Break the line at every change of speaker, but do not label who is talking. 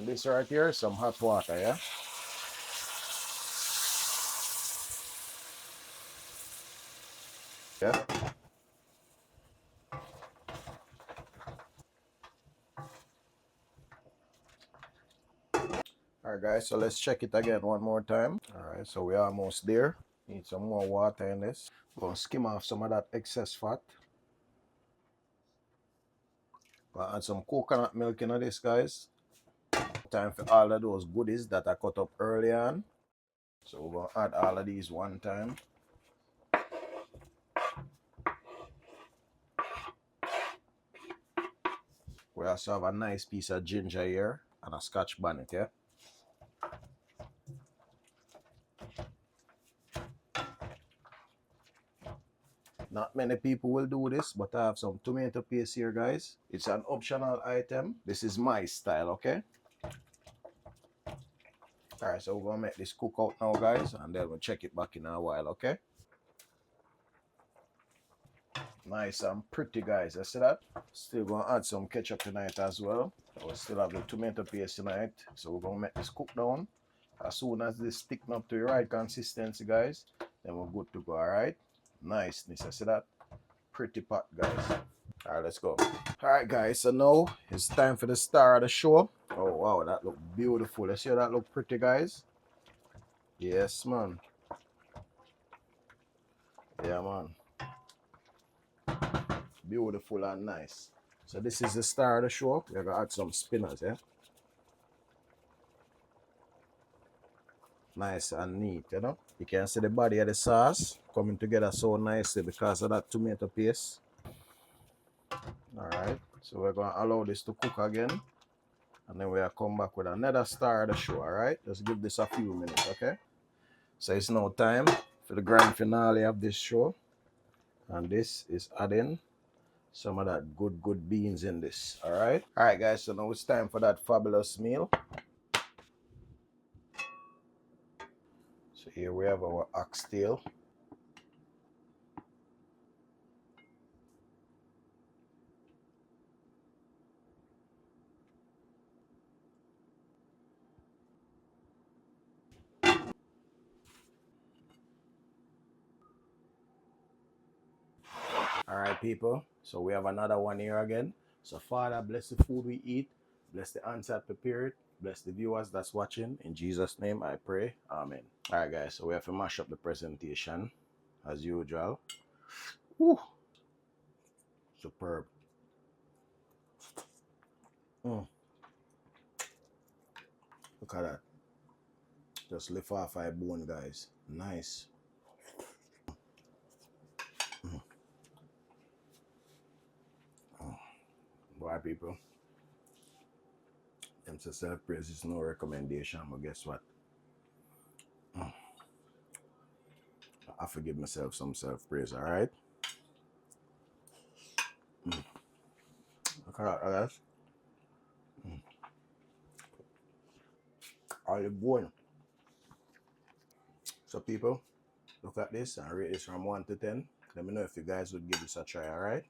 And this right here is some hot water, yeah? Yeah. Alright guys, so let's check it again one more time. Alright, so we're almost there. Need some more water in this. Gonna skim off some of that excess fat. Gonna add some coconut milk into this, guys. Time for all of those goodies that I cut up early on. So we're gonna add all of these one time. We also have a nice piece of ginger here and a scotch bonnet, yeah? Not many people will do this, but I have some tomato paste here, guys. It's an optional item. This is my style, okay? Alright, so we're gonna make this cook out now, guys, and then we'll check it back in a while, okay? Nice and pretty, guys. I see that. Still gonna add some ketchup tonight as well. We still have the tomato paste tonight, so we're gonna make this cook down. As soon as this thicken up to the right consistency, guys, then we're good to go. Alright, niceness. I see that. Pretty pot, guys. Alright, let's go. Alright, guys, so now it's time for the star of the show. Oh wow, that look beautiful. Let's see how that look pretty, guys. Yes, man. Yeah, man. Beautiful and nice. So this is the star of the show. We're gonna add some spinners, yeah. Nice and neat, you know. You can see the body of the sauce coming together so nicely because of that tomato paste. Alright, so we're gonna allow this to cook again. And then we'll come back with another star of the show, alright? Just give this a few minutes, okay? So it's now time for the grand finale of this show. And this is adding some of that good beans in this, alright? Alright guys, so now it's time for that fabulous meal. So here we have our oxtail. Alright people, so we have another one here again. So Father, bless the food we eat, bless the hands that prepare it, bless the viewers that's watching. In Jesus' name I pray, amen. Alright guys, so we have to mash up the presentation as usual. Woo. Superb. Look at that. Just lift off my bone, guys. Nice. Boy, people. Them say self-praise is no recommendation, but guess what? I forgive myself some self-praise, alright? Look at that, guys. Olive bone. So people, look at this and rate this from 1 to 10. Let me know if you guys would give this a try, alright?